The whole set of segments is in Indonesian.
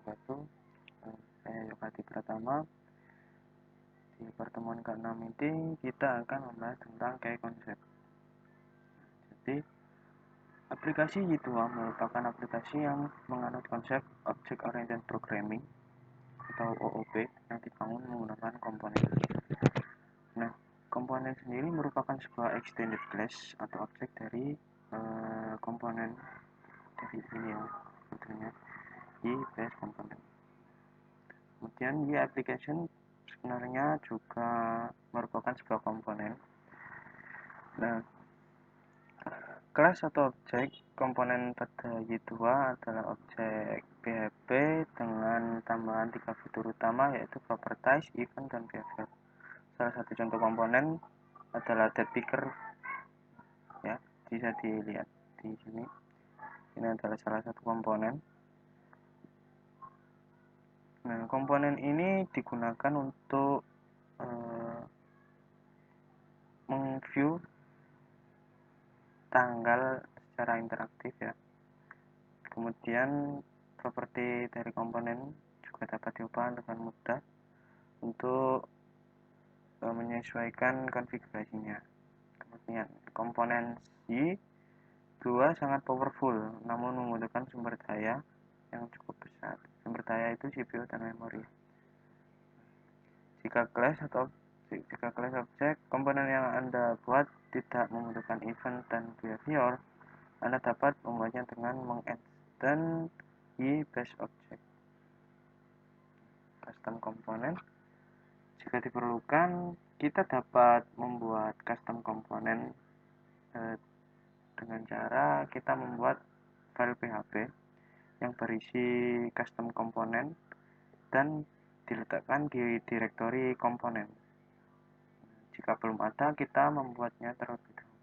wabarakatuh. Saya Yokati Pratama. Di pertemuan ke-6 ini kita akan membahas tentang key konsep. Jadi, aplikasi Y2 merupakan aplikasi yang menganut konsep Object Oriented Programming atau OOP yang dibangun menggunakan komponen. Nah, komponen sendiri merupakan sebuah extended class atau objek dari komponen dari ini ya, sebetulnya Y-based component. Kemudian Y application sebenarnya juga merupakan sebuah komponen. Nah, kelas atau objek komponen pada Y2 adalah objek PHP dengan tambahan 3 fitur utama, yaitu properties, event, dan behavior. Salah satu contoh komponen adalah date picker, ya, bisa dilihat di sini. Ini adalah salah satu komponen. Nah, komponen ini digunakan untuk meng-view tanggal secara interaktif, ya. Kemudian properti dari komponen juga dapat diubah dengan mudah untuk menyesuaikan konfigurasinya. Kemudian komponen Y2 sangat powerful, namun membutuhkan sumber daya yang cukup besar. Sumber daya itu CPU dan memori. Jika class objek komponen yang Anda buat tidak membutuhkan event dan behavior, Anda dapat membuatnya dengan meng-extend Y-based object. Custom komponen. Jika diperlukan, kita dapat membuat custom komponen dengan cara kita membuat file PHP yang berisi custom komponen dan diletakkan di direktori komponen. Jika belum ada, kita membuatnya terlebih dahulu.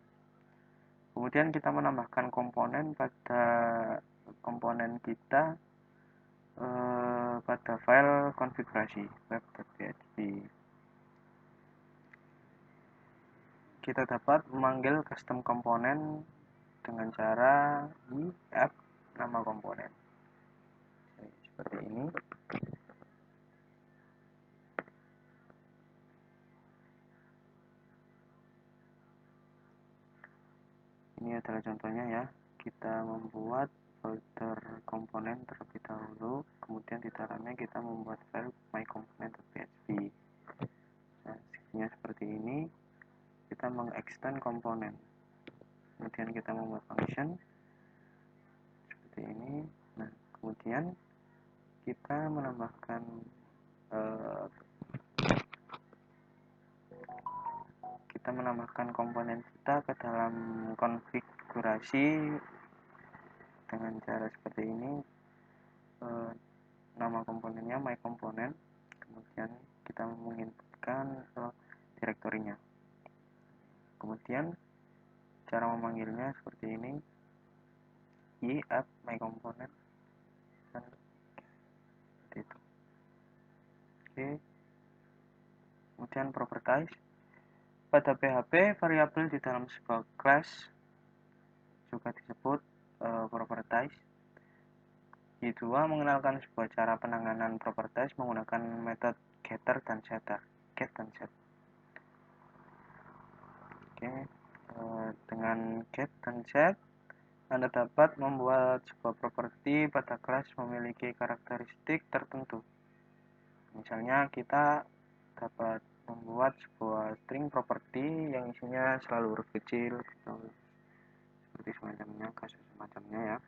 Kemudian kita menambahkan komponen pada komponen kita pada file konfigurasi web.php. Kita dapat memanggil custom komponen dengan cara add nama komponen. Seperti ini. Ini adalah contohnya, ya. Kita membuat folder komponen terlebih dahulu, kemudian di dalamnya kita membuat file mycomponent.php. Nah, sebenarnya seperti ini. Kita mengextend komponen, kemudian kita membuat function seperti ini. Nah, kemudian kita menambahkan komponen kita ke dalam konfigurasi dengan cara seperti ini. Nama komponennya myComponent, kemudian kita menginputkan direktorinya. Kemudian cara memanggilnya seperti ini, add myComponent, dan seperti itu. Oke. Kemudian properties. Pada PHP, variabel di dalam sebuah class juga disebut properties. Y2 mengenalkan sebuah cara penanganan properties menggunakan metode getter dan setter, get dan set. Oke, dengan get dan set, Anda dapat membuat sebuah properti pada kelas memiliki karakteristik tertentu. Misalnya, kita dapat membuat sebuah string properti yang isinya selalu huruf kecil, seperti semacamnya, kasus semacamnya, ya.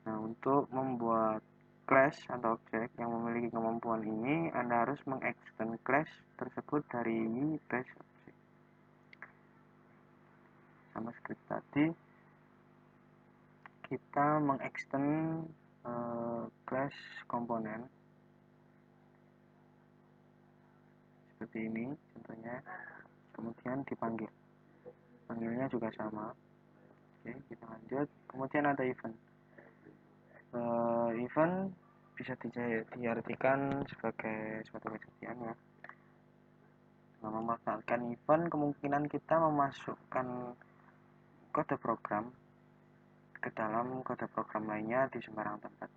Nah, untuk membuat class atau objek yang memiliki kemampuan ini, Anda harus mengextend class tersebut dari Y-based object. Sama seperti tadi, kita mengextend class komponen seperti ini contohnya, kemudian dipanggil. Panggilnya juga sama. Oke, kita lanjut. Kemudian ada event. Event bisa diartikan sebagai suatu kejadian, ya. Dengan memanfaatkan event, kemungkinan kita memasukkan kode program ke dalam kode program lainnya di sembarang tempat.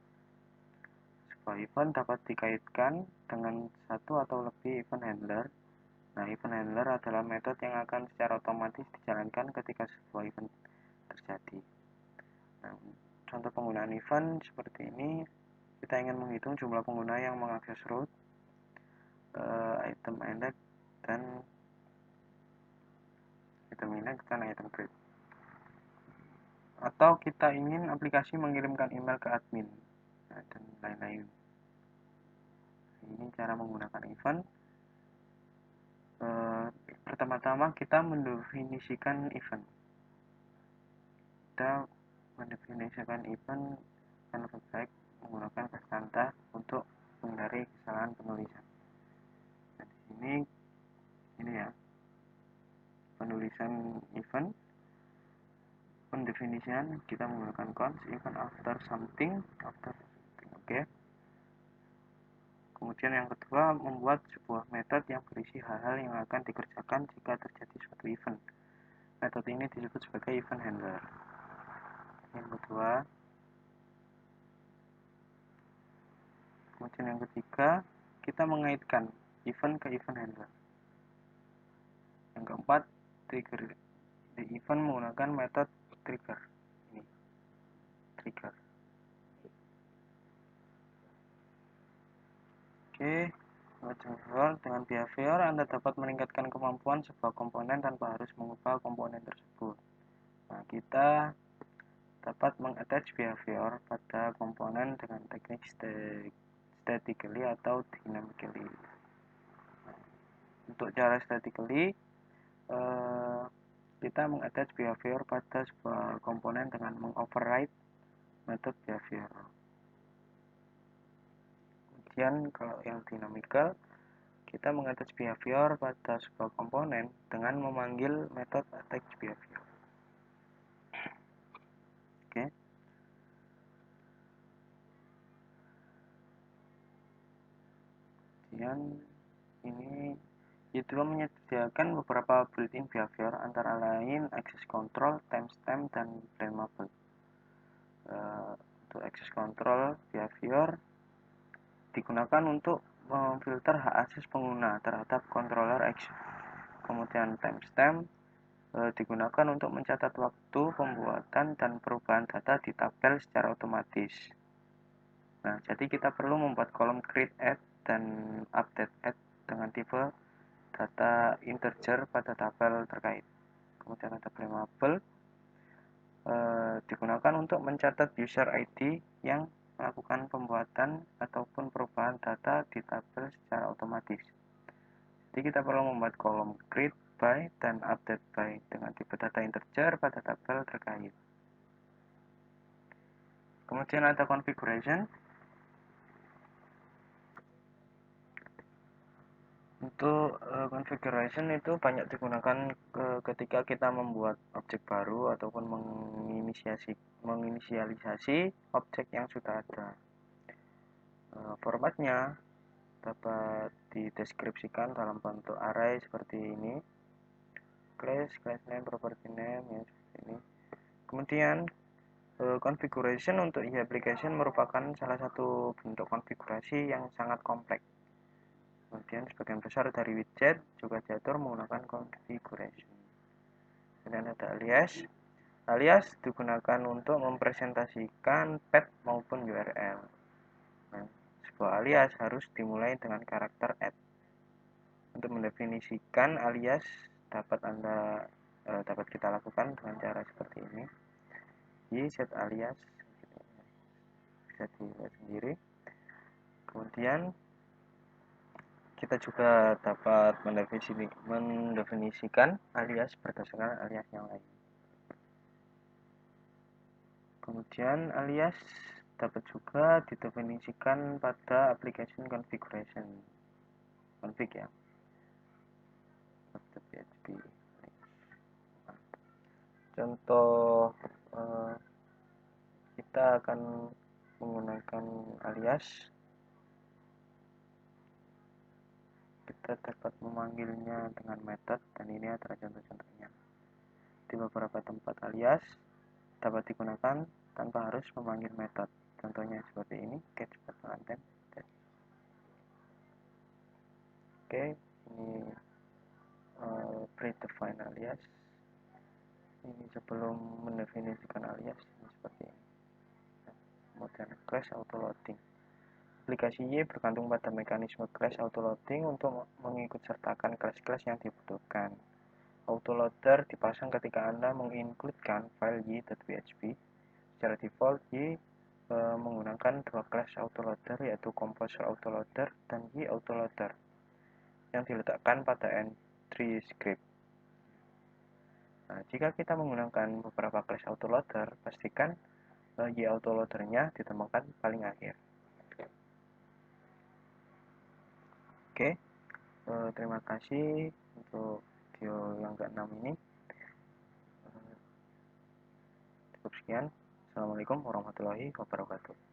sebuah event dapat dikaitkan dengan satu atau lebih event handler. Nah, event handler adalah metode yang akan secara otomatis dijalankan ketika sebuah event terjadi. Nah, contoh penggunaan event seperti ini, kita ingin menghitung jumlah pengguna yang mengakses root, item index, dan item grid. Atau kita ingin aplikasi mengirimkan email ke admin, dan lain-lain. Ini cara menggunakan event. Pertama-tama kita mendefinisikan event. Kita mendefinisikan event yang lebih baik menggunakan kata untuk menghindari kesalahan penulisan. Nah, di sini ini ya, penulisan event, pendefinisian kita menggunakan const event after something. Oke. Kemudian yang kedua, membuat sebuah metode yang berisi hal-hal yang akan dikerjakan jika terjadi suatu event. Metode ini disebut sebagai event handler. Yang kedua, kemudian yang ketiga, kita mengaitkan event ke event handler. Yang keempat, trigger the event menggunakan metode trigger. Ini, trigger. Oke, dengan behavior Anda dapat meningkatkan kemampuan sebuah komponen tanpa harus mengubah komponen tersebut. Nah, kita dapat mengattach behavior pada komponen dengan teknik statically atau dynamically. Nah, untuk cara statically, kita mengattach behavior pada sebuah komponen dengan mengoverride metode behavior. Kemudian kalau yang dynamical, kita mengattach behavior pada sebuah komponen dengan memanggil metode attach behavior. Oke. Kemudian ini itu menyediakan beberapa built-in behavior antara lain access control, timestamp, dan flammable. Untuk access control behavior digunakan untuk memfilter hak akses pengguna terhadap controller action. Kemudian timestamp digunakan untuk mencatat waktu pembuatan dan perubahan data di tabel secara otomatis. Nah, jadi kita perlu membuat kolom create add dan update add dengan tipe data integer pada tabel terkait. Kemudian ada flammable digunakan untuk mencatat user ID yang melakukan pembuatan ataupun perubahan data di tabel secara otomatis. Jadi kita perlu membuat kolom create by dan update by dengan tipe data integer pada tabel terkait. Kemudian ada configuration. Untuk configuration itu banyak digunakan ketika kita membuat objek baru ataupun menginisialisasi objek yang sudah ada. Formatnya dapat dideskripsikan dalam bentuk array seperti ini, class name, property name, ya seperti ini. Kemudian configuration untuk e-application merupakan salah satu bentuk konfigurasi yang sangat kompleks. Kemudian sebagian besar dari widget juga diatur menggunakan configuration. Kemudian ada alias. Alias digunakan untuk mempresentasikan path maupun URL. Nah, sebuah alias harus dimulai dengan karakter @. Untuk mendefinisikan alias dapat kita lakukan dengan cara seperti ini. Di set alias bisa dilihat sendiri. Kemudian kita juga dapat mendefinisikan alias berdasarkan alias yang lain. Kemudian alias dapat juga didefinisikan pada application configuration. Config ya. PHP. Contoh kita akan menggunakan alias. Kita dapat memanggilnya dengan metode dan ini adalah contoh-contohnya. Di beberapa tempat alias dapat digunakan tanpa harus memanggil metode. Contohnya seperti ini, get content. main alias. Ini sebelum mendefinisikan alias ini seperti ini. Kemudian class autoloading. Aplikasi Y bergantung pada mekanisme class autoloading untuk mengikutsertakan kelas-kelas yang dibutuhkan. Autoloader dipasang ketika Anda mengincludekan file y.php. Secara default, Y menggunakan dua kelas autoloader, yaitu composer autoloader dan Y autoloader, yang diletakkan pada entry script. Nah, jika kita menggunakan beberapa kelas autoloader, pastikan Y autoloader-nya ditemukan paling akhir. Oke, terima kasih untuk video yang ke-6 ini. Cukup sekian. Assalamualaikum warahmatullahi wabarakatuh.